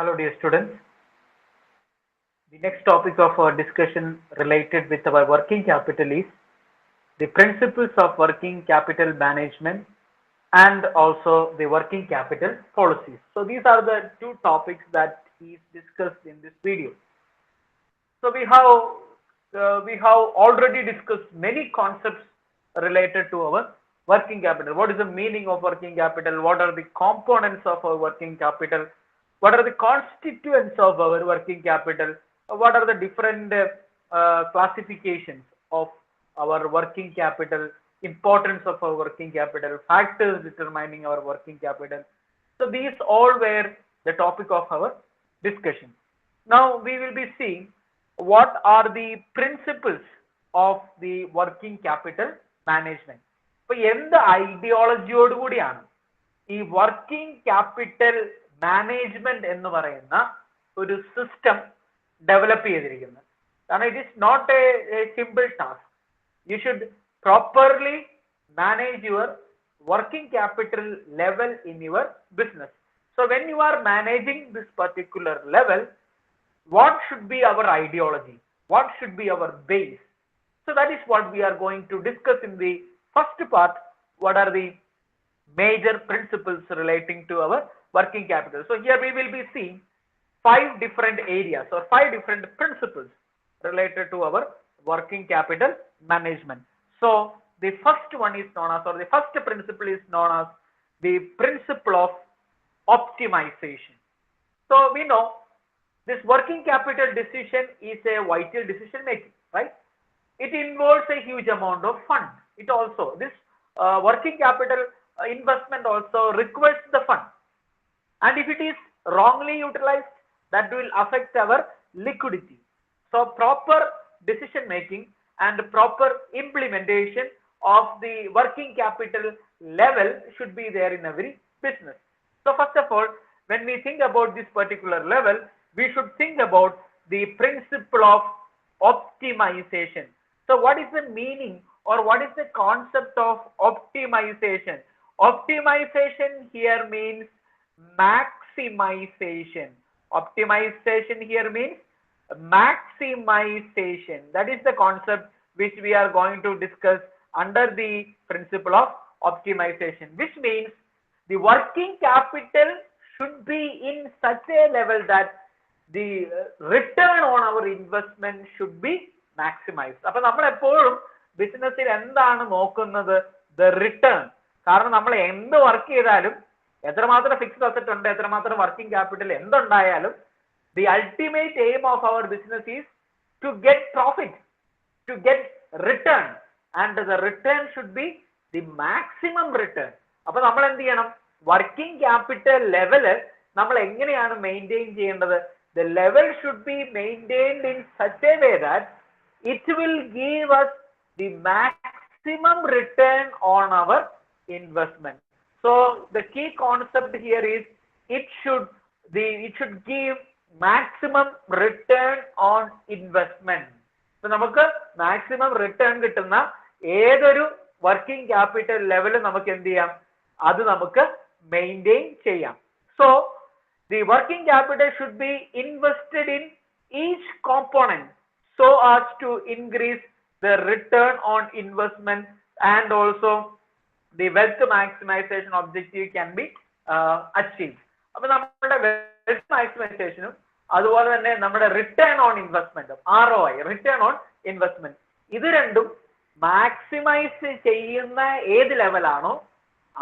Hello, dear students. The next topic of our discussion related with our working capital is the principles of working capital management and also the working capital policies. So these are the two topics that is discussed in this video. So we have already discussed many concepts related to our working capital. What is the meaning of working capital? What are the components of our working capital? What are the constituents of our working capital? What are the different classifications of our working capital? Importance of our working capital? Factors determining our working capital. So these all were the topic of our discussion. Now we will be seeing what are the principles of the working capital management. ഇപ്പൊ എന്ത് ഐഡിയോളജിയോട് കൂടിയാണ് ഈ working capital management എന്ന് പറയുന്ന ഒരു system develop ചെയ്തിരിക്കുന്നത്? കാരണം it is not a simple task. You should properly manage your working capital level in your business. So when you are managing this particular level, what should be our ideology? What should be our base? So that is what we are going to discuss in the first part. What are the major principles relating to our working capital? So here we will be seeing 5 different areas or 5 different principles related to our working capital management. So the first one is known as, or the first principle is known as the principle of optimization. So we know this working capital decision is a vital decision making, right? It involves a huge amount of fund. It also, this working capital investment also requires the fund. And if it is wrongly utilized, that will affect our liquidity. So proper decision making and proper implementation of the working capital level should be there in every business. So first of all, when we think about this particular level, we should think about the principle of optimization. So what is the meaning or what is the concept of optimization? Optimization here means maximization. Optimization here means maximization. That is the concept which we are going to discuss under the principle of optimization, which means the working capital should be in such a level that the return on our investment should be maximized. അപ്പോൾ നമ്മൾ എപ്പോഴും ബിസിനസ്സിൽ എന്താണ് നോക്കുന്നത്? The return. കാരണം നമ്മൾ എന്ത് work ചെയ്താലും, എത്രമാത്രം ഫിക്സ്ഡ് അസറ്റ് ഉണ്ട്, എത്രമാത്രം വർക്കിംഗ് ക്യാപിറ്റൽ എന്തുണ്ടായാലും, the ultimate aim of our business is to get profit, to get return, and the return should be the maximum return. അപ്പോൾ നമ്മൾ എന്ത് ചെയ്യണം? വർക്കിംഗ് ക്യാപിറ്റൽ ലെവല് നമ്മൾ എങ്ങനെയാണ് മെയിൻറ്റെയിൻ ചെയ്യേണ്ടത്? The level should be maintained in such a way that it will give us the maximum return on our investment. So the key concept here is it should give maximum return on investment. So നമുക്ക് maximum return കിട്ടുന്ന ഏതൊരു working capital level നമുക്ക് എന്ത് ചെയ്യാം? അത് നമുക്ക് maintain ചെയ്യാം. So the working capital should be invested in each component so as to increase the return on investment, and also the wealth maximization objective can be achieved. അപ്പോൾ നമ്മുടെ wealth maximization അതുപോലെ തന്നെ നമ്മുടെ return on investment, ROI, return on investment, ഇത് രണ്ടും maximise ചെയ്യുന്ന ഏത് ലെവലാണോ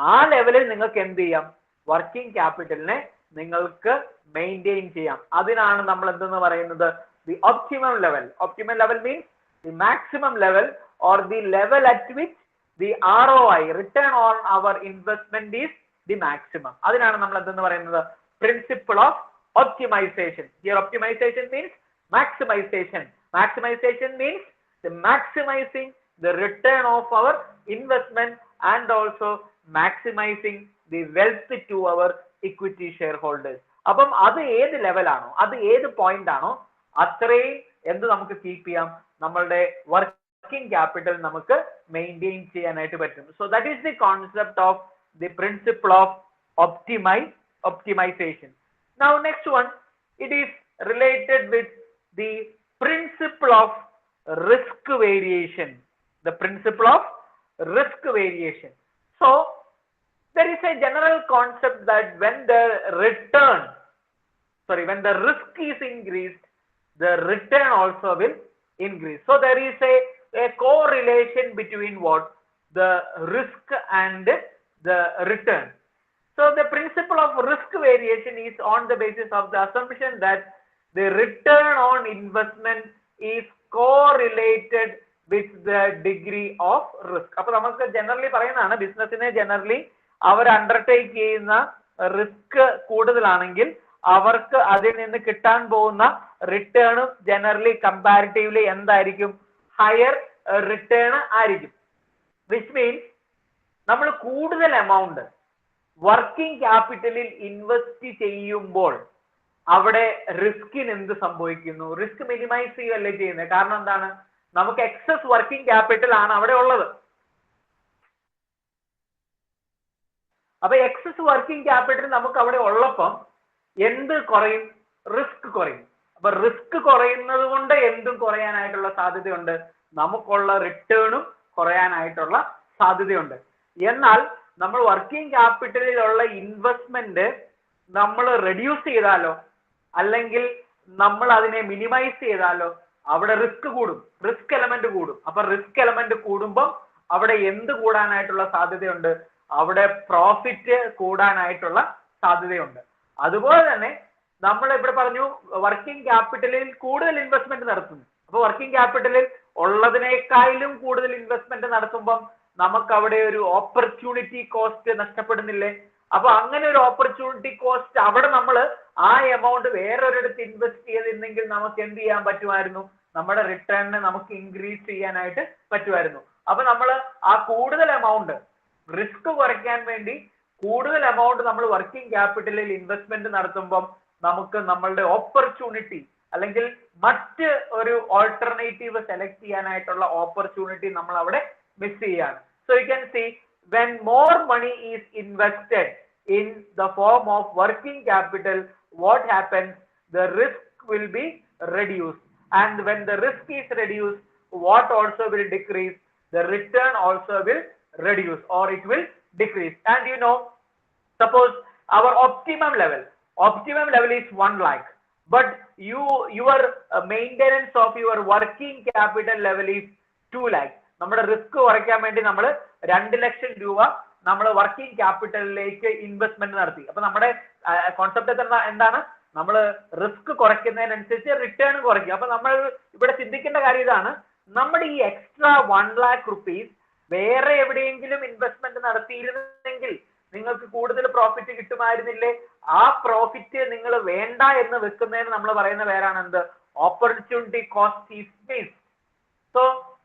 ആ ലെവലിൽ നിങ്ങൾക്ക് എന്ത് ചെയ്യാം? വർക്കിംഗ് ക്യാപിറ്റലിനെ നിങ്ങൾക്ക് മെയിൻറ്റെയിൻ ചെയ്യാം. അതിനാണ് നമ്മൾ എന്തെന്ന് പറയുന്നത്? The optimum level. Optimum level means the maximum level or the level at which the ROI, return on our investment, is the maximum. അതിനാണ് നമ്മൾ എന്തെന്ന് പറയുന്നത്? Principle of optimization. Here optimization means maximization. Maximization means the maximizing the return of our investment and also maximizing the wealth to our equity shareholders. അപ്പം അത് ഏത് ലെവലാണോ, അത് ഏത് point ആണോ, അത്രയും എന്ത് നമുക്ക് കീപ്പ് ചെയ്യാം? നമ്മളുടെ വർക്കിംഗ് ക്യാപിറ്റൽ നമുക്ക് മെയിൻറ്റെയിൻ ചെയ്യാനായിട്ട് പറ്റും. So that is the concept of the principle of optimization. Now next one, it is related with the principle of risk variation. The principle of risk variation. So there is a general concept that when the risk is increased, the return also will increase. So there is a correlation between what? The risk and the return. So the principle of risk variation is on the basis of the assumption that the return on investment is correlated with the degree of risk. അപ്പോൾ നമുക്ക് generally പറയുന്നതാണ് ബിസിനസ്സിനെ generally അവർ undertake ചെയ്യുന്ന risk കൂടുതലാണെങ്കിൽ അവർക്ക് അതിൽ നിന്ന് കിട്ടാൻ പോകുന്ന റിട്ടേണും generally comparatively എന്തായിരിക്കും? ഹയർ റിട്ടേൺ ആയിരിക്കും. Which means നമ്മൾ കൂടുതൽ എമൗണ്ട് വർക്കിംഗ് ക്യാപിറ്റലിൽ ഇൻവെസ്റ്റ് ചെയ്യുമ്പോൾ അവിടെ റിസ്കിന് എന്ത് സംഭവിക്കുന്നു? റിസ്ക് മിനിമൈസ് ചെയ്യുകയല്ലേ ചെയ്യുന്നത്. കാരണം എന്താണ്? നമുക്ക് എക്സസ് വർക്കിംഗ് ക്യാപിറ്റൽ ആണ് അവിടെ ഉള്ളത്. അപ്പൊ എക്സസ് വർക്കിംഗ് ക്യാപിറ്റൽ നമുക്ക് അവിടെ ഉള്ളപ്പം എന്ത് കുറയും? റിസ്ക് കുറയും. അപ്പൊ റിസ്ക് കുറയുന്നത് കൊണ്ട് എന്തും കുറയാനായിട്ടുള്ള സാധ്യതയുണ്ട്, നമുക്കുള്ള റിട്ടേണും കുറയാനായിട്ടുള്ള സാധ്യതയുണ്ട്. എന്നാൽ നമ്മൾ വർക്കിംഗ് ക്യാപിറ്റലിലുള്ള ഇൻവെസ്റ്റ്മെന്റ് നമ്മൾ റെഡ്യൂസ് ചെയ്താലോ അല്ലെങ്കിൽ നമ്മൾ അതിനെ മിനിമൈസ് ചെയ്താലോ അവിടെ റിസ്ക് കൂടും, റിസ്ക് എലമെന്റ് കൂടും. അപ്പൊ റിസ്ക് എലമെന്റ് കൂടുമ്പോൾ അവിടെ എന്ത് കൂടാനായിട്ടുള്ള സാധ്യതയുണ്ട്? അവിടെ പ്രോഫിറ്റ് കൂടാനായിട്ടുള്ള സാധ്യതയുണ്ട്. അതുപോലെ തന്നെ നമ്മൾ ഇവിടെ പറഞ്ഞു വർക്കിംഗ് ക്യാപിറ്റലിൽ കൂടുതൽ ഇൻവെസ്റ്റ്മെന്റ് നടത്തുന്നു. അപ്പൊ വർക്കിംഗ് ക്യാപിറ്റലിൽ ഉള്ളതിനേക്കാളും കൂടുതൽ ഇൻവെസ്റ്റ്മെന്റ് നടത്തുമ്പോൾ നമുക്ക് അവിടെ ഒരു ഓപ്പർച്യൂണിറ്റി കോസ്റ്റ് നഷ്ടപ്പെടുന്നില്ലേ? അപ്പൊ അങ്ങനെ ഒരു ഓപ്പർച്യൂണിറ്റി കോസ്റ്റ് അവിടെ നമ്മൾ ആ എമൗണ്ട് വേറൊരിടത്ത് ഇൻവെസ്റ്റ് ചെയ്തിരുന്നെങ്കിൽ നമുക്ക് എന്ത് ചെയ്യാൻ പറ്റുമായിരുന്നു? നമ്മുടെ റിട്ടേണിനെ നമുക്ക് ഇൻക്രീസ് ചെയ്യാനായിട്ട് പറ്റുമായിരുന്നു. അപ്പൊ നമ്മൾ ആ കൂടുതൽ എമൗണ്ട് റിസ്ക് കുറയ്ക്കാൻ വേണ്ടി കൂടുതൽ എമൗണ്ട് നമ്മൾ വർക്കിംഗ് ക്യാപിറ്റലിൽ ഇൻവെസ്റ്റ്മെന്റ് നടത്തുമ്പം നമുക്ക് നമ്മളുടെ ഓപ്പർച്യൂണിറ്റി അല്ലെങ്കിൽ മറ്റ് ഒരു ഓൾട്ടർനേറ്റീവ് സെലക്ട് ചെയ്യാനായിട്ടുള്ള ഓപ്പർച്യൂണിറ്റി നമ്മൾ അവിടെ മിസ് ചെയ്യാണ്. So you can see when more money is invested in the form of working capital, what happens? The risk will be reduced, and when the risk is reduced, what also will decrease? The return also will reduce or it will decrease. And you know, suppose our optimum level is 1 lakh, but your maintenance of your working capital level is 2 lakh. നമ്മുടെ risk കുറയ്ക്കാൻ വേണ്ടി നമ്മൾ 2 ലക്ഷം രൂപ നമ്മൾ working ക്യാപിറ്റലിലേക്ക് investment നടത്തി. അപ്പൊ നമ്മുടെ concept എന്താണ്? നമ്മൾ റിസ്ക് കുറയ്ക്കുന്നതിനനുസരിച്ച് റിട്ടേൺ കുറയ്ക്കും. അപ്പൊ നമ്മൾ ഇവിടെ ചിന്തിക്കേണ്ട കാര്യം ഇതാണ്, നമ്മുടെ ഈ എക്സ്ട്രാ 1 lakh rupees വേറെ എവിടെയെങ്കിലും ഇൻവെസ്റ്റ്മെന്റ് നടത്തിയിരുന്നെങ്കിൽ നിങ്ങൾക്ക് കൂടുതൽ പ്രോഫിറ്റ് കിട്ടുമായിരുന്നില്ലേ? ആ പ്രോഫിറ്റ് നിങ്ങൾ വേണ്ട എന്ന് വെക്കുന്നതിന് നമ്മൾ പറയുന്ന പേരാണ് എന്ത്? Opportunity cost is missed. So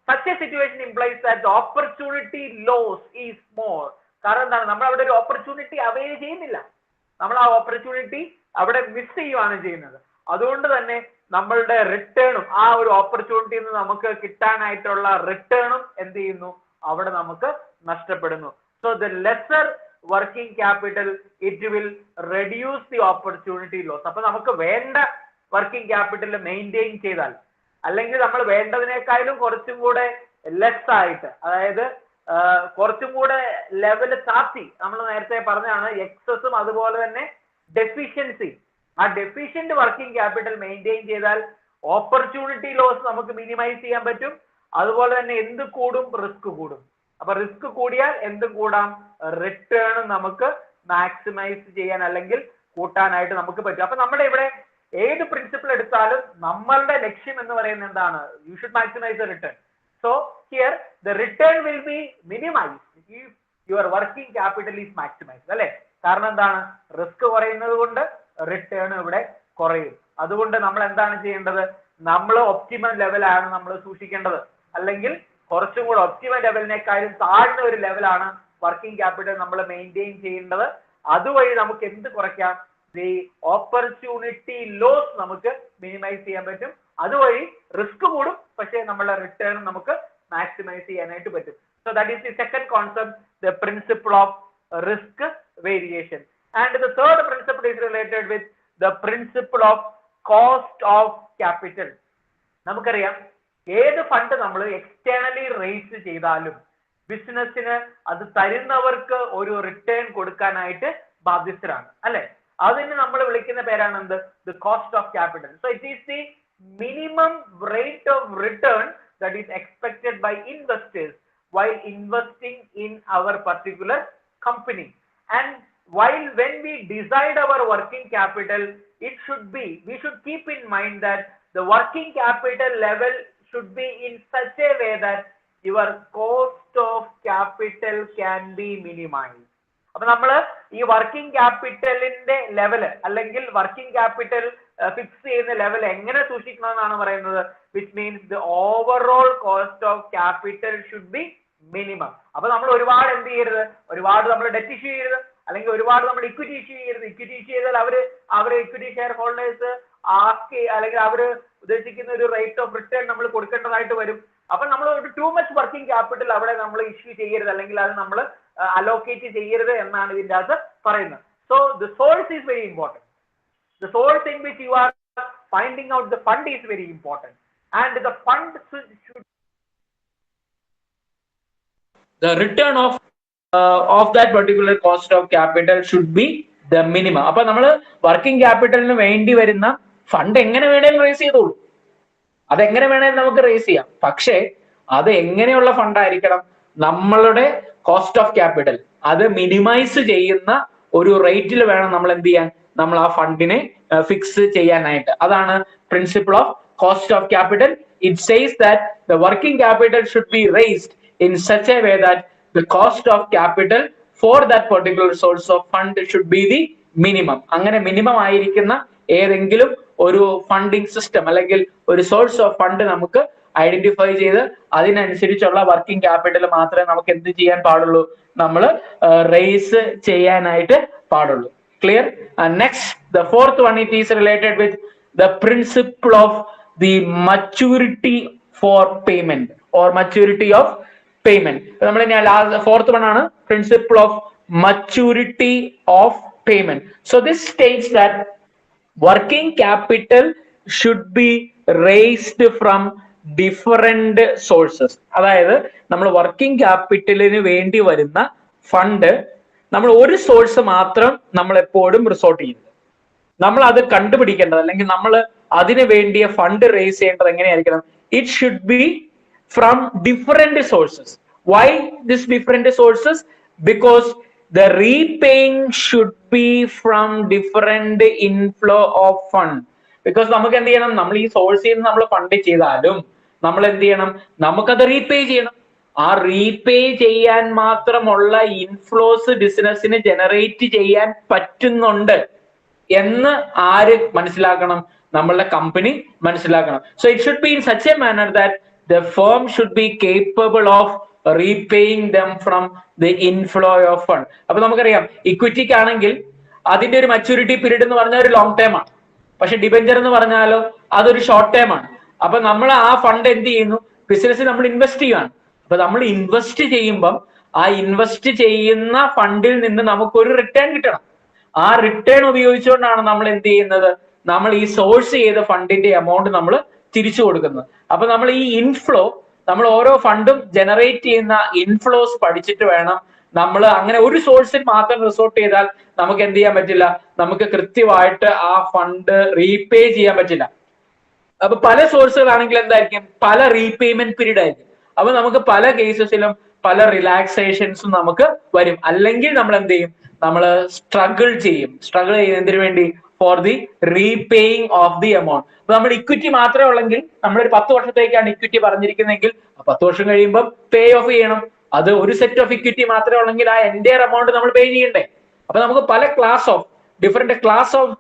such a situation implies that the opportunity loss is more. കാരണം എന്താണ്? നമ്മൾ അവിടെ ഒരു ഓപ്പർച്യൂണിറ്റി അവൈൽ ചെയ്യുന്നില്ല, നമ്മൾ ആ ഓപ്പർച്യൂണിറ്റി അവിടെ മിസ് ചെയ്യുകയാണ് ചെയ്യുന്നത്. അതുകൊണ്ട് തന്നെ നമ്മളുടെ റിട്ടേണും ആ ഒരു ഓപ്പർച്യൂണിറ്റിയിൽ നിന്ന് നമുക്ക് കിട്ടാനായിട്ടുള്ള റിട്ടേണും എന്ത് ചെയ്യുന്നു? അവിടെ നമുക്ക് നഷ്ടപ്പെടുന്നു. So the lesser working capital it will reduce the opportunity loss. അപ്പൊ നമുക്ക് വേണ്ട വർക്കിംഗ് ക്യാപിറ്റൽ മെയിൻറ്റെയിൻ ചെയ്താൽ അല്ലെങ്കിൽ നമ്മൾ വേണ്ടതിനേക്കാളും കുറച്ചും കൂടെ ലെസ് ആയിട്ട്, അതായത് കുറച്ചും കൂടെ ലെവല് താത്തി, നമ്മൾ നേരത്തെ പറഞ്ഞാണ് എക്സസും അതുപോലെ തന്നെ ഡെഫിഷ്യൻസി, ആ ഡെഫിഷ്യന്റ് വർക്കിംഗ് ക്യാപിറ്റൽ മെയിൻറ്റെയിൻ ചെയ്താൽ ഓപ്പർച്യൂണിറ്റി ലോസ് നമുക്ക് മിനിമൈസ് ചെയ്യാൻ പറ്റും. അതുപോലെ തന്നെ എന്ത് കൂടും? റിസ്ക് കൂടും. അപ്പൊ റിസ്ക് കൂടിയാൽ എന്തും കൂടാം? റിട്ടേൺ നമുക്ക് മാക്സിമൈസ് ചെയ്യാൻ അല്ലെങ്കിൽ കൂട്ടാനായിട്ട് നമുക്ക് പറ്റും. അപ്പൊ നമ്മുടെ ഇവിടെ ഏത് പ്രിൻസിപ്പിൾ എടുത്താലും നമ്മളുടെ ലക്ഷ്യം എന്ന് പറയുന്നത് എന്താണ്? You should maximise the return. So here the return will be minimised if your working capital is maximised, അല്ലെ? കാരണം എന്താണ്? റിസ്ക് കുറയുന്നത് കൊണ്ട് റിട്ടേൺ ഇവിടെ കുറയും. അതുകൊണ്ട് നമ്മൾ എന്താണ് ചെയ്യേണ്ടത്? നമ്മൾ ഒപ്റ്റിമം ലെവലാണ് നമ്മൾ സൂക്ഷിക്കേണ്ടത്, അല്ലെങ്കിൽ കുറച്ചും കൂടെ ഒപ്റ്റിമം ലെവലിനേക്കാളും താഴ്ന്ന ഒരു ലെവലാണ് വർക്കിംഗ് ക്യാപിറ്റൽ നമ്മൾ മെയിൻറ്റെയിൻ ചെയ്യേണ്ടത്. അതുവഴി നമുക്ക് എന്ത് കുറയ്ക്കാം? ദി ഓപ്പർച്യൂണിറ്റി ലോസ് നമുക്ക് മിനിമൈസ് ചെയ്യാൻ പറ്റും. അതുവഴി റിസ്ക് കൂടും, പക്ഷേ നമ്മളുടെ റിട്ടേൺ നമുക്ക് മാക്സിമൈസ് ചെയ്യാനായിട്ട് പറ്റും. So that is the second concept, the principle of risk variation. And the third principle is related with the principle of cost of capital. നമുക്കറിയാം ഏത് ഫണ്ട് നമ്മൾ എക്സ്റ്റേണലി റേസ് ചെയ്താലും ബിസിനസ്സിന് അത് തരുന്നവർക്ക് ഒരു റിട്ടേൺ കൊടുക്കാനായിട്ട് ബാധ്യസ്ഥരാണ് അല്ലെ. അതിന് നമ്മൾ വിളിക്കുന്ന പേരാണ് എന്ത്? The cost of capital. So it is the minimum rate of return that is expected by investors while investing in our particular company. And while when we decide our working capital, it should be, we should keep in mind that the working capital level should be in such a way that your cost of capital can be minimized. അപ്പൊ നമ്മൾ ഈ working ക്യാപിറ്റലിന്റെ level അല്ലെങ്കിൽ working capital fix ചെയ്യുന്ന level എങ്ങനെ സൂക്ഷിക്കണമെന്നാണ് പറയുന്നത്. Which means the overall cost of capital should B minimum. അപ്പൊ നമ്മൾ ഒരുപാട് എന്ത് ചെയ്യരുത്, ഒരുപാട് നമ്മൾ ഡെറ്റ് ഇഷ്യൂ ചെയ്യരുത്, അല്ലെങ്കിൽ ഒരുപാട് നമ്മൾ ഇക്വിറ്റി ഇഷ്യൂ ചെയ്യരുത്. ഇക്വിറ്റി ഇഷ്യൂ ചെയ്താൽ അവര് ഇക്വിറ്റി ഷെയർ ഹോൾഡേഴ്സ് അല്ലെങ്കിൽ അവര് ഉദ്ദേശിക്കുന്ന ഒരു റേറ്റ് ഓഫ് റിട്ടേൺ നമ്മൾ കൊടുക്കേണ്ടതായിട്ട് വരും. അപ്പൊ നമ്മൾ ഒരു ടു മച്ച് വർക്കിംഗ് ക്യാപിറ്റൽ അവിടെ നമ്മൾ ഇഷ്യൂ ചെയ്യരുത്, അല്ലെങ്കിൽ അത് നമ്മൾ അലോക്കേറ്റ് ചെയ്യരുത് എന്നാണ് ഇതിന്റെ അകത്ത് പറയുന്നത്. So the source is very important. The source in which you are finding out the fund is very important, and the fund should the return of that particular cost of capital should be the minimum. അപ്പൊ നമ്മൾ working ക്യാപിറ്റലിന് വേണ്ടി വരുന്ന fund എങ്ങനെ വേണേലും raise ചെയ്തോളൂ, അതെങ്ങനെ വേണേലും നമുക്ക് റേസ് ചെയ്യാം. പക്ഷേ അത് എങ്ങനെയുള്ള ഫണ്ട് ആയിരിക്കണം? നമ്മളുടെ കോസ്റ്റ് ഓഫ് ക്യാപിറ്റൽ അത് മിനിമൈസ് ചെയ്യുന്ന ഒരു റേറ്റിൽ വേണം നമ്മൾ എന്ത് ചെയ്യാൻ, നമ്മൾ ആ ഫണ്ടിനെ ഫിക്സ് ചെയ്യാനായിട്ട്. അതാണ് principle of cost of capital. It says that the working capital should B raised in such a way that the cost of capital for that particular source of fund should be the minimum. അങ്ങനെ minimum ആയിരിക്കുന്ന ഏതെങ്കിലും ഒരു funding system അല്ലെങ്കിൽ ഒരു source of fund നമുക്ക് identify ചെയ്ത് അതിനനുസരിച്ചുള്ള working capital മാത്രമേ നമുക്ക് എന്ത് ചെയ്യാൻ പാടുള്ളൂ, നമ്മൾ റേസ് ചെയ്യാനായിട്ട് പാടുള്ളൂ. Clear? And next, the fourth one, it is related with the principle of the maturity for payment or maturity of payment. Fourth one ആണ് principle of maturity of payment. So this states that working capital should be raised from different sources. അതായത് നമ്മൾ working ക്യാപിറ്റലിന് വേണ്ടി വരുന്ന fund നമ്മൾ ഒരു source മാത്രം നമ്മൾ എപ്പോഴും റിസോർട്ട് ചെയ്യുന്നത്, നമ്മൾ അത് കണ്ടുപിടിക്കേണ്ടത് അല്ലെങ്കിൽ നമ്മൾ അതിന് വേണ്ടിയ ഫണ്ട് റേസ് ചെയ്യേണ്ടത് എങ്ങനെയായിരിക്കണം? It should be from different sources. Why this different sources? Because the repaying should be from different inflow of fund. Because നമുക്ക് എന്ത് ചെയ്യണം, നമ്മൾ ഈ സോഴ്സിൽ നിന്ന് നമ്മൾ ഫണ്ട് ചെയ്താലും നമ്മൾ എന്ത് ചെയ്യണം, നമുക്കത് റീപേ ചെയ്യണം. ആ റീപേ ചെയ്യാൻ മാത്രമുള്ള ഇൻഫ്ലോസ് ബിസിനസിന് ജനറേറ്റ് ചെയ്യാൻ പറ്റുന്നുണ്ട് എന്ന് ആര് മനസ്സിലാക്കണം? നമ്മളുടെ കമ്പനി മനസ്സിലാക്കണം. So it should be in such a manner that the firm should be capable of repaying them from the inflow of fund. അപ്പൊ നമുക്കറിയാം ഇക്വിറ്റിക്ക് ആണെങ്കിൽ അതിന്റെ ഒരു മച്യൂരിറ്റി പീരീഡ് എന്ന് പറഞ്ഞാൽ ഒരു ലോങ് ടൈം ആണ്. പക്ഷെ ഡിബെഞ്ചർ എന്ന് പറഞ്ഞാലോ അതൊരു ഷോർട്ട് ടൈം ആണ്. അപ്പൊ നമ്മൾ ആ ഫണ്ട് എന്ത് ചെയ്യുന്നു, ബിസിനസ്സിൽ നമ്മൾ ഇൻവെസ്റ്റ് ചെയ്യുകയാണ്. അപ്പൊ നമ്മൾ ഇൻവെസ്റ്റ് ചെയ്യുമ്പം ആ ഇൻവെസ്റ്റ് ചെയ്യുന്ന ഫണ്ടിൽ നിന്ന് നമുക്കൊരു റിട്ടേൺ കിട്ടണം. ആ റിട്ടേൺ ഉപയോഗിച്ചുകൊണ്ടാണ് നമ്മൾ എന്ത് ചെയ്യുന്നത്, നമ്മൾ ഈ സോഴ്സ് ചെയ്ത ഫണ്ടിന്റെ എമൗണ്ട് നമ്മൾ തിരിച്ചു കൊടുക്കുന്നത്. അപ്പൊ നമ്മൾ ഈ ഇൻഫ്ലോ, നമ്മൾ ഓരോ ഫണ്ടും ജനറേറ്റ് ചെയ്യുന്ന ഇൻഫ്ലോസ് പഠിച്ചിട്ട് വേണം നമ്മൾ അങ്ങനെ ഒരു സോഴ്സിൽ മാത്രം റിസോർട്ട് ചെയ്താൽ നമുക്ക് എന്ത് ചെയ്യാൻ പറ്റില്ല, നമുക്ക് കൃത്യമായിട്ട് ആ ഫണ്ട് റീപേ ചെയ്യാൻ പറ്റില്ല. അപ്പൊ പല സോഴ്സുകളാണെങ്കിൽ എന്തായിരിക്കും, പല റീപേയ്മെന്റ് പീരീഡ് ആയിരിക്കും. അപ്പൊ നമുക്ക് പല കേസസിലും പല റിലാക്സേഷൻസും നമുക്ക് വരും. അല്ലെങ്കിൽ നമ്മൾ എന്ത് ചെയ്യും, നമ്മൾ സ്ട്രഗിൾ ചെയ്യുന്നതിന് വേണ്ടി for the repaying of the amount. അപ്പൊ നമ്മൾ ഇക്വിറ്റി മാത്രമേ ഉള്ളെങ്കിൽ നമ്മളൊരു 10 വർഷത്തേക്കാണ് ഇക്വിറ്റി പറഞ്ഞിരിക്കുന്നതെങ്കിൽ 10 വർഷം കഴിയുമ്പോൾ പേ ഓഫ് ചെയ്യണം. അത് ഒരു സെറ്റ് ഓഫ് ഇക്വിറ്റി മാത്രമേ ഉള്ളെങ്കിൽ ആ എൻറ്റയർ എമൗണ്ട് നമ്മൾ പേ ചെയ്യണ്ടേ. അപ്പൊ നമുക്ക് പല different class of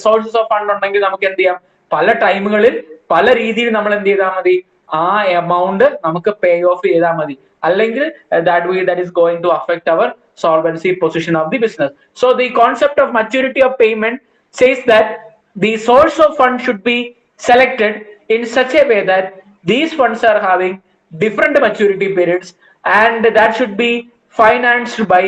sources of fund ഉണ്ടെങ്കിൽ നമുക്ക് എന്ത് ചെയ്യാം, പല ടൈമുകളിൽ പല രീതിയിൽ നമ്മൾ എന്ത് ചെയ്താൽ മതി, ആ എമൗണ്ട് നമുക്ക് പേ ഓഫ് ചെയ്താൽ മതി. അല്ലെങ്കിൽ that is going to affect our solvency position of the business. So the concept of maturity of payment says that the source of fund should be selected in such a way that these funds are having different maturity periods and that should be financed by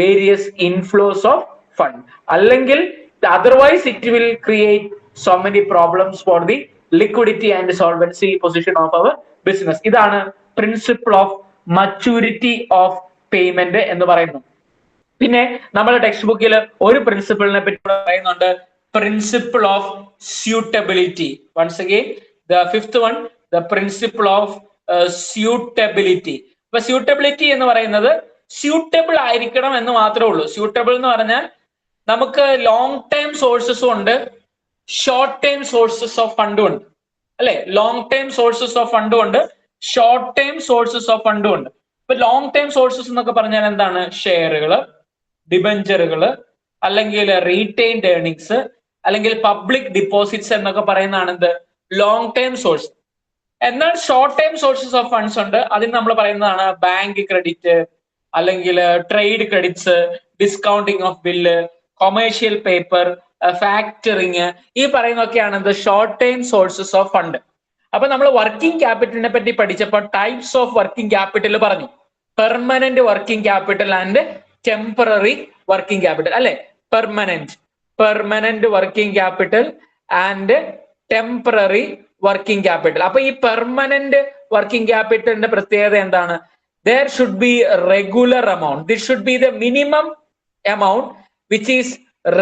various inflows of fund. അല്ലെങ്കിൽ Otherwise, it will create so many problems for the liquidity and solvency position of our business. ഇതാണ് principle of maturity of payment എന്ന് പറയുന്നത്. പിന്നെ നമ്മുടെ text ബുക്കിൽ ഒരു പ്രിൻസിപ്പിളിനെ പറ്റി പറയുന്നുണ്ട്, principle of suitability. Once again the fifth one, the principle of suitability. അപ്പൊ സ്യൂട്ടബിലിറ്റി എന്ന് പറയുന്നത് സ്യൂട്ടബിൾ ആയിരിക്കണം എന്ന് മാത്രമേ ഉള്ളൂ. സ്യൂട്ടബിൾ എന്ന് പറഞ്ഞാൽ നമുക്ക് ലോങ് ടൈം സോഴ്സസും ഉണ്ട്, ഷോർട്ട് ടൈം സോഴ്സസ് ഓഫ് ഫണ്ടും ഉണ്ട്, അല്ലെ? ലോങ് ടൈം സോഴ്സസ് ഓഫ് ഫണ്ടും ഉണ്ട്, ഷോർട്ട് ടൈം സോഴ്സസ് ഓഫ് ഫണ്ടും ഉണ്ട്. ഇപ്പൊ ലോങ് ടൈം സോഴ്സസ് എന്നൊക്കെ പറഞ്ഞാൽ എന്താണ്? ഷെയറുകള്, ഡിബഞ്ചറുകള്, അല്ലെങ്കിൽ റീറ്റെയിൻഡ് ഏർണിങ്സ്, അല്ലെങ്കിൽ പബ്ലിക് ഡിപ്പോസിറ്റ്സ് എന്നൊക്കെ പറയുന്നതാണ് എന്ത്? Long time source. എന്നാൽ short time sources of funds ഉണ്ട്, അതിന് നമ്മൾ പറയുന്നതാണ് ബാങ്ക് ക്രെഡിറ്റ്, അല്ലെങ്കിൽ trade credits, discounting of bill, commercial paper, factoring, ഈ പറയുന്നതൊക്കെയാണ് എന്ത്? Short time sources of fund. അപ്പൊ നമ്മൾ വർക്കിംഗ് ക്യാപിറ്റലിനെ പറ്റി പഠിച്ചപ്പോൾ ടൈപ്സ് ഓഫ് വർക്കിംഗ് ക്യാപിറ്റൽ പറഞ്ഞു. Permanent working capital and temporary working capital, അല്ലെ? Permanent working capital and temporary working capital. അപ്പൊ ഈ പെർമനന്റ് വർക്കിംഗ് ക്യാപിറ്റലിന്റെ പ്രത്യേകത എന്താണ്? there should be a regular amount. This should be the minimum amount which is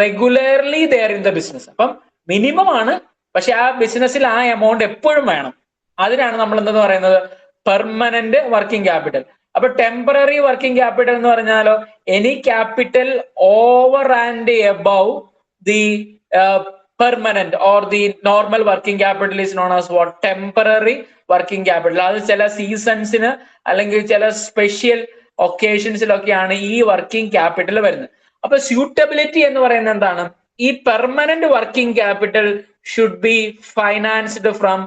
regularly there in the business. അപ്പം minimum ആണ്, പക്ഷെ ആ ബിസിനസ്സിൽ ആ എമൗണ്ട് എപ്പോഴും വേണം. അതിനാണ് നമ്മൾ എന്തെന്ന് പറയുന്നത്? Permanent working capital. അപ്പൊ ടെമ്പററി വർക്കിംഗ് ക്യാപിറ്റൽ എന്ന് പറഞ്ഞാലോ, any capital over and above the permanent or the normal working capital is known as what? Temporary working capital. അത് ചില സീസൺസിന് അല്ലെങ്കിൽ ചില സ്പെഷ്യൽ ഒക്കേഷൻസിലൊക്കെയാണ് ഈ വർക്കിംഗ് ക്യാപിറ്റൽ വരുന്നത്. അപ്പൊ സ്യൂട്ടബിലിറ്റി എന്ന് പറയുന്നത് എന്താണ്? ഈ permanent working capital should be financed from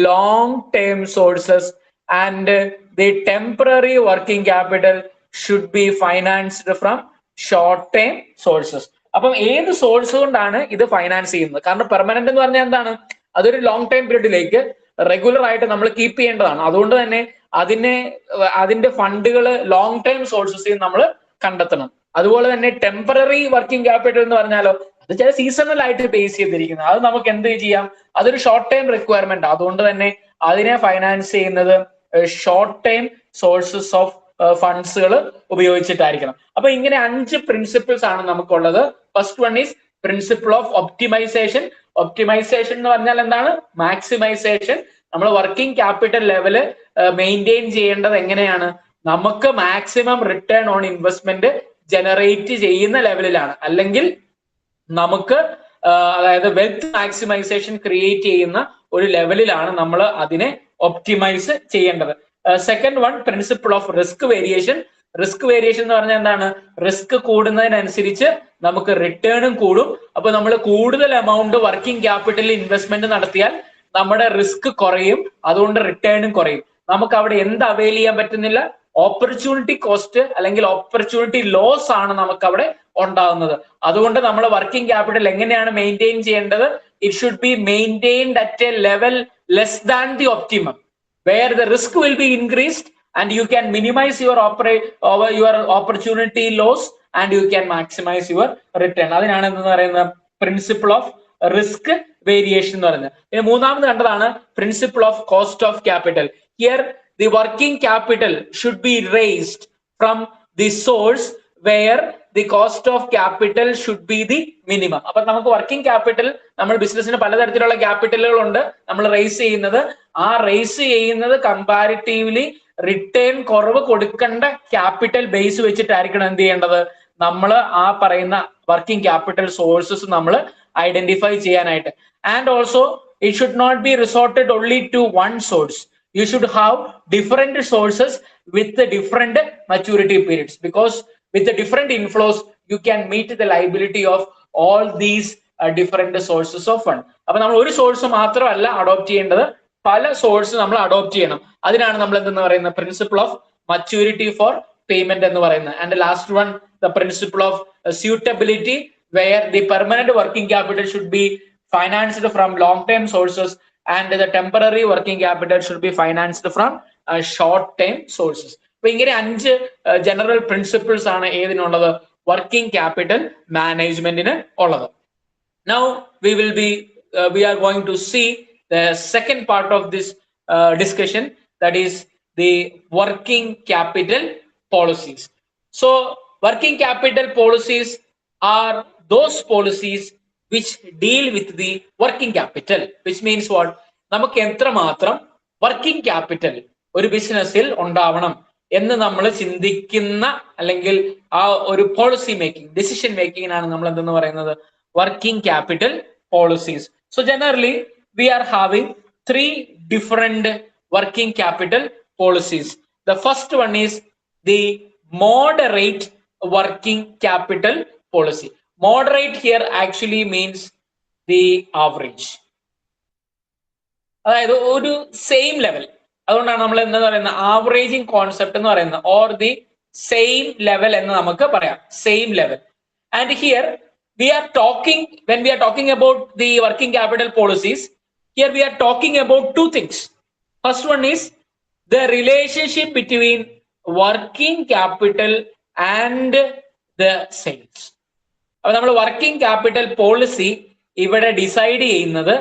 long term sources and the temporary working capital should be financed from short term sources. അപ്പം ഏത് സോഴ്സ് കൊണ്ടാണ് ഇത് ഫൈനാൻസ് ചെയ്യുന്നത്? കാരണം പെർമനന്റ് എന്ന് പറഞ്ഞാൽ എന്താണ്? അതൊരു ലോങ് ടൈം പീരീഡിലേക്ക് റെഗുലർ ആയിട്ട് നമ്മൾ കീപ്പ് ചെയ്യേണ്ടതാണ്. അതുകൊണ്ട് തന്നെ അതിന്റെ ഫണ്ടുകൾ ലോങ് ടൈം സോഴ്സസിൽ നമ്മൾ കണ്ടെത്തണം. അതുപോലെ തന്നെ ടെമ്പററി വർക്കിംഗ് ക്യാപിറ്റൽ എന്ന് പറഞ്ഞാലോ, അത് ചില സീസണൽ ആയിട്ട് ബേസ് ചെയ്തിരിക്കുന്നത്. അത് നമുക്ക് എന്ത് ചെയ്യാം? അതൊരു ഷോർട്ട് ടൈം റിക്വയർമെന്റ്. അതുകൊണ്ട് തന്നെ അതിനെ ഫൈനാൻസ് ചെയ്യുന്നത് ഷോർട്ട് ടൈം സോഴ്സസ് ഓഫ് ഫണ്ട്സുകൾ ഉപയോഗിച്ചിട്ടായിരിക്കണം. അപ്പൊ ഇങ്ങനെ 5 പ്രിൻസിപ്പിൾസ് ആണ് നമുക്കുള്ളത്. First one is principle of optimisation. Optimisation എന്ന് പറഞ്ഞാൽ എന്താണ്? മാക്സിമൈസേഷൻ. നമ്മൾ വർക്കിംഗ് ക്യാപിറ്റൽ ലെവല് മെയിൻറ്റെയിൻ ചെയ്യേണ്ടത് എങ്ങനെയാണ്? നമുക്ക് maximum return on investment generate ചെയ്യുന്ന ലെവലിലാണ്, അല്ലെങ്കിൽ നമുക്ക് അതായത് വെൽത്ത് മാക്സിമൈസേഷൻ ക്രിയേറ്റ് ചെയ്യുന്ന ഒരു ലെവലിലാണ് നമ്മൾ അതിനെ ഒപ്റ്റിമൈസ് ചെയ്യേണ്ടത്. Second one, principle of risk variation. Risk variation എന്ന് പറഞ്ഞാൽ എന്താണ്? റിസ്ക് കൂടുന്നതിനനുസരിച്ച് നമുക്ക് റിട്ടേണും കൂടും. അപ്പൊ നമ്മൾ കൂടുതൽ എമൗണ്ട് വർക്കിംഗ് ക്യാപിറ്റലിൽ ഇൻവെസ്റ്റ്മെന്റ് നടത്തിയാൽ നമ്മുടെ റിസ്ക് കുറയും, അതുകൊണ്ട് റിട്ടേണും കുറയും. നമുക്ക് അവിടെ എന്ത് അവൈൽ ചെയ്യാൻ പറ്റുന്നില്ല? ഓപ്പർച്യൂണിറ്റി കോസ്റ്റ് അല്ലെങ്കിൽ ഓപ്പർച്യൂണിറ്റി ലോസ് ആണ് നമുക്ക് അവിടെ ഉണ്ടാകുന്നത്. അതുകൊണ്ട് നമ്മൾ വർക്കിംഗ് ക്യാപിറ്റൽ എങ്ങനെയാണ് മെയിൻറ്റെയിൻ ചെയ്യേണ്ടത്? It should be maintained at A level less than the optimum, where the risk will be increased and you can minimize your opportunity loss and you can maximize your return. അതിനാണ് എന്തെന്ന് പറയുന്നത്? Principle of risk variation എന്ന് പറയുന്നത്. പിന്നെ മൂന്നാമത് കണ്ടതാണ് principle of cost of capital. Here the working capital should B raised from the source where the cost of capital should be the minimum. അപ്പൊ നമുക്ക് വർക്കിംഗ് ക്യാപിറ്റൽ, നമ്മൾ ബിസിനസ്സിന് പലതരത്തിലുള്ള ക്യാപിറ്റലുകൾ ഉണ്ട് നമ്മൾ റേസ് ചെയ്യുന്നത്. ആ റേസ് ചെയ്യുന്നത് കമ്പാരിറ്റീവ്ലി റിട്ടേൺ കുറവ് കൊടുക്കേണ്ട ക്യാപിറ്റൽ ബേസ് വെച്ചിട്ടായിരിക്കണം എന്ത് ചെയ്യേണ്ടത്? നമ്മൾ ആ പറയുന്ന വർക്കിംഗ് ക്യാപിറ്റൽ സോഴ്സസ് നമ്മൾ ഐഡന്റിഫൈ ചെയ്യാനായിട്ട്. And also it should not be resorted only to one source. You should have different sources with the different maturity periods, because with the different inflows you can meet the liability of all these different sources of fund. അപ്പൊ നമ്മൾ ഒരു source മാത്രമല്ല adopt ചെയ്യേണ്ടത്, പല source നമ്മൾ adopt ചെയ്യണം. അതിനാണ് നമ്മൾ എന്തെന്ന് പറയുന്നത്? Principle of maturity four payment എന്ന് പറയുന്നത്. And last one, the principle of suitability, where the permanent working capital should be financed from long term sources and the temporary working capital should be financed from short term sources. അപ്പൊ ഇങ്ങനെ 5 general principles ആണ് ഏതിനുള്ളത്? Working capital മാനേജ്മെന്റിന് ഉള്ളത്. Now we are going to see the second part of this discussion, that is the working capital policies. So working capital policies are those policies which deal with the working capital, which means what? നമുക്ക് എത്രമാത്രം working capital ഒരു ബിസിനസ്സിൽ ഉണ്ടാവണം എന്ന് നമ്മൾ ചിന്തിക്കുന്ന അല്ലെങ്കിൽ ആ ഒരു പോളിസി മേക്കിംഗ്, ഡിസിഷൻ മേക്കിങ്ങിനാണ് നമ്മൾ എന്തെന്ന് പറയുന്നത്? Working capital policies. So generally we are having three different working capital policies. The first one is the moderate working capital policy. Moderate here actually means the average. അതായത് ഒരു same level, അതുകൊണ്ടാണ് നമ്മൾ എന്താ പറയുന്നത് averaging concept എന്ന് പറയുന്നത്, or the same level എന്ന് നമുക്ക് പറയാം, same level. And here we are talking, when we are talking about the working capital policies, here we are talking about two things. First one is the relationship between working capital and the sales. അപ്പോൾ നമ്മൾ working capital policy ഇവിടെ decide ചെയ്യുന്നത്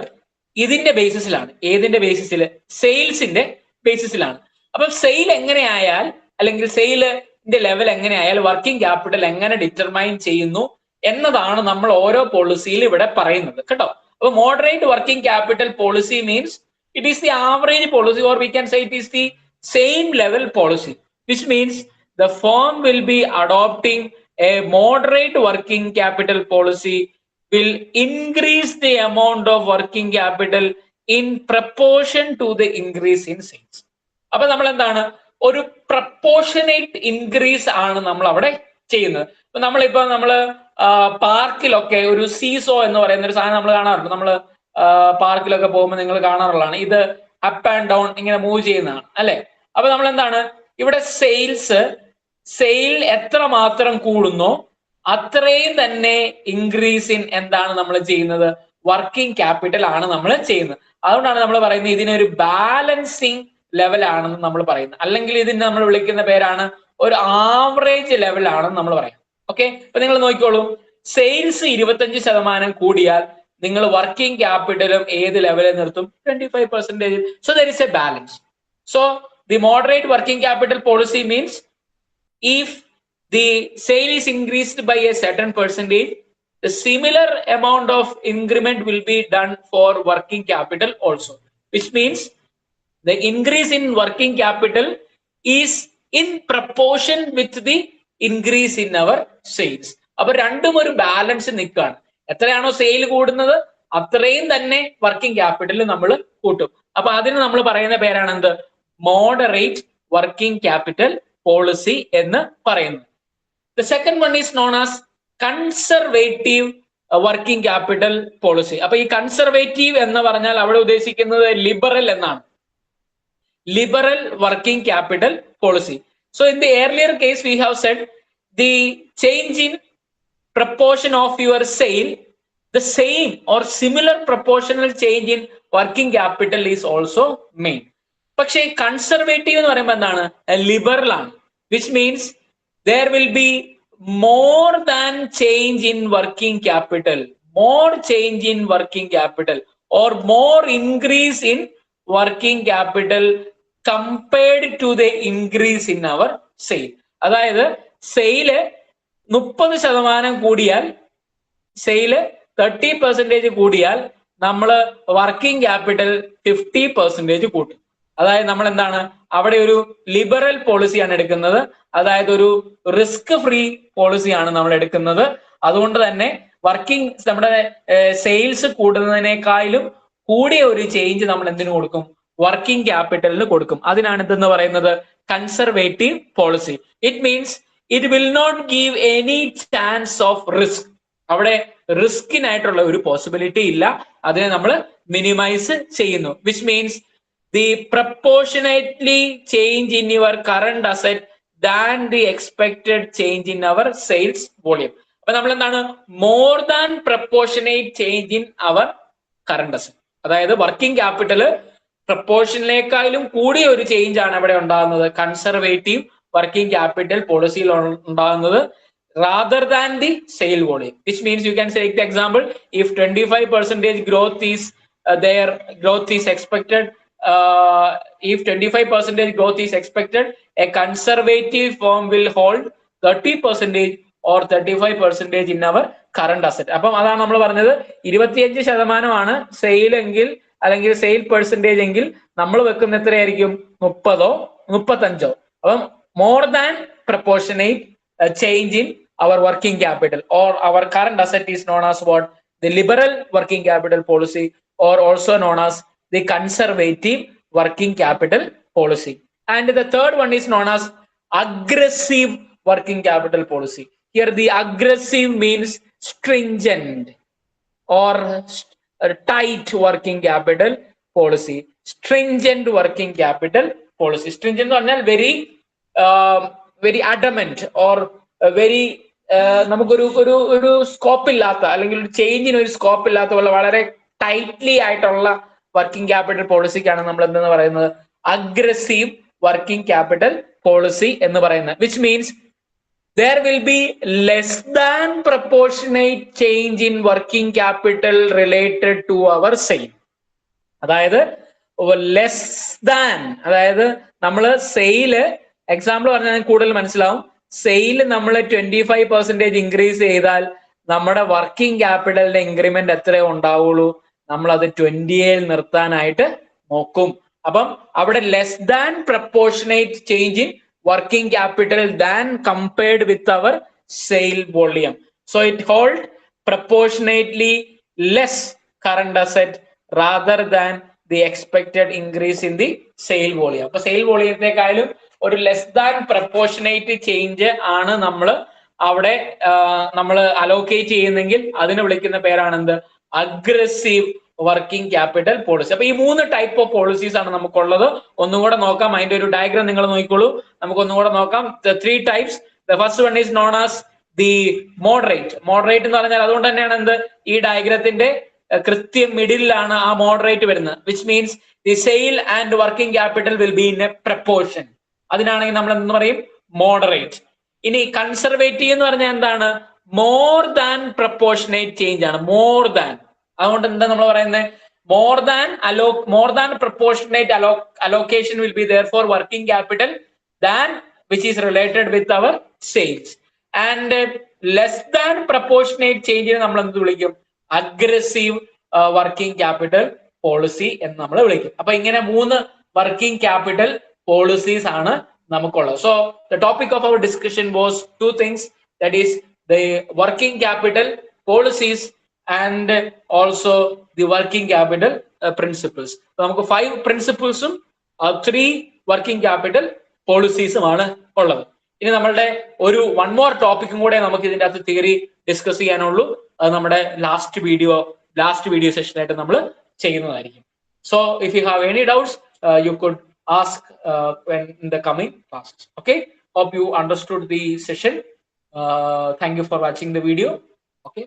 ഇതിന്റെ ബേസിസിലാണ്. ഏതിന്റെ ബേസിസിൽ? സെയിൽസിന്റെ ബേസിസിലാണ്. അപ്പം sale എങ്ങനെയായാൽ അല്ലെങ്കിൽ സെയിലിന്റെ level എങ്ങനെയായാൽ working capital എങ്ങനെ determine ചെയ്യുന്നു എന്നതാണ് നമ്മൾ ഓരോ പോളിസിയിൽ ഇവിടെ പറയുന്നത് കേട്ടോ. അപ്പൊ moderate working capital policy means it is the average policy, or we can say it is the same level policy, which means the firm will be adopting A moderate working capital policy will increase the amount of working capital in proportion to the increase in sales. അപ്പൊ നമ്മൾ എന്താണ് ഒരു proportionate increase ആണ് നമ്മൾ അവിടെ ചെയ്യുന്നത്. ഇപ്പൊ നമ്മള് പാർക്കിലൊക്കെ ഒരു സീസോ എന്ന് പറയുന്ന ഒരു സാധനം നമ്മൾ കാണാറുണ്ട്. നമ്മൾ പാർക്കിലൊക്കെ പോകുമ്പോൾ നിങ്ങൾ കാണാറുള്ളതാണ്. ഇത് അപ്പ് ആൻഡ് ഡൗൺ ഇങ്ങനെ മൂവ് ചെയ്യുന്നതാണ് അല്ലെ. അപ്പൊ നമ്മൾ എന്താണ് ഇവിടെ സെയിൽ എത്ര മാത്രം കൂടുന്നോ അത്രയും തന്നെ ഇൻക്രീസ് ഇൻ എന്താണ് നമ്മൾ ചെയ്യുന്നത്? വർക്കിംഗ് ക്യാപിറ്റൽ ആണ് നമ്മൾ ചെയ്യുന്നത്. അതുകൊണ്ടാണ് നമ്മൾ പറയുന്നത് ഇതിനൊരു ബാലൻസിങ് ലെവൽ ആണെന്ന് നമ്മൾ പറയുന്നത്. അല്ലെങ്കിൽ ഇതിനെ നമ്മൾ വിളിക്കുന്ന പേരാണ് ഒരു ആവറേജ് ലെവൽ ആണെന്ന് നമ്മൾ പറയാം. ഓക്കെ, അപ്പൊ നിങ്ങൾ നോക്കിക്കോളൂ, സെയിൽസ് 25% കൂടിയാൽ നിങ്ങൾ വർക്കിംഗ് ക്യാപിറ്റലും ഏത് ലെവലിൽ നിർത്തും? 25%. So there is A balance. So the moderate working capital policy means if the sale is increased by a certain percentage, the similar amount of increment will be done for working capital also, which means the increase in working capital is in proportion with the increase in our sales. അപ്പൊ രണ്ടും ഒരു balance നിൽക്കുകയാണ്. എത്രയാണോ sale കൂടുന്നത് അത്രയും തന്നെ working capital നമ്മൾ കൂട്ടും. അപ്പൊ അതിന് നമ്മൾ പറയുന്ന പേരാണ് എന്ത്? മോഡറേറ്റ് വർക്കിംഗ് ക്യാപിറ്റൽ പോളിസി എന്ന് പറയുന്നത്. The second one is known as conservative working capital policy. അപ്പൊ ഈ കൺസർവേറ്റീവ് എന്ന് പറഞ്ഞാൽ അവിടെ ഉദ്ദേശിക്കുന്നത് ലിബറൽ എന്നാണ്. Liberal working capital policy. So in the earlier case we have said the change in proportion of your sale, the same or similar proportional change in working capital is also made. പക്ഷേ conservative എന്ന് പറയുമ്പോൾ എന്താണ്? Liberal ആണ്, which means there will be more than change in working capital, more change in working capital or more increase in working capital compared to the increase in our sale. അതായത് sale 30% കൂടിയാൽ, sale 30% കൂടിയാൽ നമ്മൾ working capital 50% കൂട്ടും. അതായത് നമ്മൾ എന്താണ് അവിടെ ഒരു ലിബറൽ പോളിസിയാണ് എടുക്കുന്നത്. അതായത് ഒരു റിസ്ക് ഫ്രീ പോളിസിയാണ് നമ്മൾ എടുക്കുന്നത്. അതുകൊണ്ട് തന്നെ നമ്മുടെ സെയിൽസ് കൂടുന്നതിനേക്കാളും കൂടിയ ഒരു ചേഞ്ച് നമ്മൾ എന്തിനു കൊടുക്കും? വർക്കിംഗ് ക്യാപിറ്റലിന് കൊടുക്കും. അതിനാണ് ഇതെന്ന് പറയുന്നത് conservative policy. It means it will not give any chance of risk. അവിടെ റിസ്കിനായിട്ടുള്ള ഒരു പോസിബിലിറ്റി ഇല്ല. അതിനെ നമ്മൾ മിനിമൈസ് ചെയ്യുന്നു. Which means the proportionately change in your current asset than the expected change in our sales volume. അപ്പൊ നമ്മൾ എന്താണ്? more than proportionate change in our current asset. അതായത് വർക്കിംഗ് ക്യാപിറ്റൽ പ്രപ്പോർഷനിലേക്കാളും കൂടിയ ഒരു ചേഞ്ച് ആണ് ഇവിടെ ഉണ്ടാകുന്നത്. കൺസർവേറ്റീവ് വർക്കിംഗ് ക്യാപിറ്റൽ പോളിസിയിൽ ഉണ്ടാകുന്നത് rather than the sale volume, which means you can take the example, if 25% growth is their growth is expected, if 25% growth is expected, a conservative firm will hold 30% or 35% in our current asset. അപ്പം അതാണ് നമ്മൾ പറഞ്ഞത് 25% sale എങ്കിൽ അല്ലെങ്കിൽ sale percentage എങ്കിൽ നമ്മൾ വെക്കുന്ന എത്രയായിരിക്കും 30ഓ 35ഓ. അപ്പം more than proportionate change in our working capital or our current asset is known as what? The liberal working capital policy, or also known as the conservative working capital policy. And the third one is known as aggressive working capital policy. Here the aggressive means stringent or tight working capital policy. Stringent working capital policy. Stringent എന്ന് പറഞ്ഞാൽ very adamant or very നമുക്കൊരു ഒരു ഒരു scope ഇല്ലാത്ത അല്ലെങ്കിൽ ഒരു ചേഞ്ചിന് ഒരു scope ഇല്ലാത്ത പോലെ വളരെ ടൈറ്റ്ലി ആയിട്ടുള്ള വർക്കിംഗ് ക്യാപിറ്റൽ പോളിസിക്കാണ് നമ്മൾ എന്തെന്ന് പറയുന്നത് അഗ്രസീവ് വർക്കിംഗ് ക്യാപിറ്റൽ പോളിസി എന്ന് പറയുന്നത്. Which means there will be less than proportionate change in working capital related to our sale. അതായത് ലെസ് ദാൻ, അതായത് നമ്മൾ സെയില് എക്സാമ്പിൾ പറഞ്ഞാൽ കൂടുതൽ മനസ്സിലാവും. സെയിൽ നമ്മൾ 25% ഇൻക്രീസ് ചെയ്താൽ നമ്മുടെ വർക്കിംഗ് ക്യാപിറ്റലിന്റെ ഇൻക്രിമെന്റ് എത്രയോ ഉണ്ടാവുള്ളൂ, നമ്മൾ അത് 20 നിർത്താനായിട്ട് നോക്കും. അപ്പം അവിടെ less than proportionate change in working capital than compared with our sale volume. So it hold proportionately less current asset rather than the expected increase in the sale volume. അപ്പൊ sale വോളിയത്തെക്കാളും ഒരു less than proportionate change ആണ് നമ്മൾ അവിടെ നമ്മൾ allocate ചെയ്യുന്നെങ്കിൽ അതിനെ വിളിക്കുന്ന പേരാണ് എന്ത്? Aggressive working capital policy. അപ്പൊ ഈ 3 ടൈപ്പ് ഓഫ് പോളിസീസ് ആണ് നമുക്കുള്ളത്. ഒന്നുകൂടെ നോക്കാം, അതിന്റെ ഒരു ഡയഗ്രാം നിങ്ങൾ നോക്കിക്കോളൂ. നമുക്ക് ഒന്നുകൂടെ നോക്കാം. 3 types. The first one is known as the moderate. Moderate എന്ന് പറഞ്ഞാൽ അതുകൊണ്ട് തന്നെയാണ് എന്ത്, ഈ ഡയഗ്രത്തിന്റെ കൃത്യം മിഡിലാണ് ആ മോഡറേറ്റ് വരുന്നത്. Which means the sale and working capital will be in a proportion. അതിനാണെങ്കിൽ നമ്മൾ എന്ന് പറയും മോഡറേറ്റ്. ഇനി കൺസർവേറ്റീവ് എന്ന് പറഞ്ഞാൽ എന്താണ്? മോർ ദാൻ പ്രപ്പോർഷനേറ്റ് ചേഞ്ച് ആണ്. മോർ ദാൻ, അതുകൊണ്ട് എന്താ നമ്മൾ പറയുന്നത്? More than proportionate allocation will be there for working capital than which is related with our sales. And less than proportionate ചേഞ്ചിനെ നമ്മൾ എന്ത് വിളിക്കും? അഗ്രസീവ് വർക്കിംഗ് ക്യാപിറ്റൽ പോളിസി എന്ന് നമ്മൾ വിളിക്കും. അപ്പൊ ഇങ്ങനെ 3 വർക്കിംഗ് ക്യാപിറ്റൽ പോളിസീസ് ആണ് നമുക്കുള്ളത്. So the topic of our discussion was 2 things, that is the working capital policies and also the working capital principles. നമുക്ക് 5 പ്രിൻസിപ്പിൾസും 3 വർക്കിംഗ് ക്യാപിറ്റൽ പോളിസീസും ആണ് ഉള്ളത്. ഇനി നമ്മളുടെ ഒരു 1 more ടോപ്പിക്കും കൂടെ നമുക്ക് ഇതിന്റെ അകത്ത് തിയറി ഡിസ്കസ് ചെയ്യാനുള്ളൂ. അത് നമ്മുടെ ലാസ്റ്റ് വീഡിയോ സെഷനായിട്ട് നമ്മൾ ചെയ്യുന്നതായിരിക്കും. So if you have any doubts you could ask when in the coming classes. Okay, hope you understood the session. Thank you for watching the video. Okay.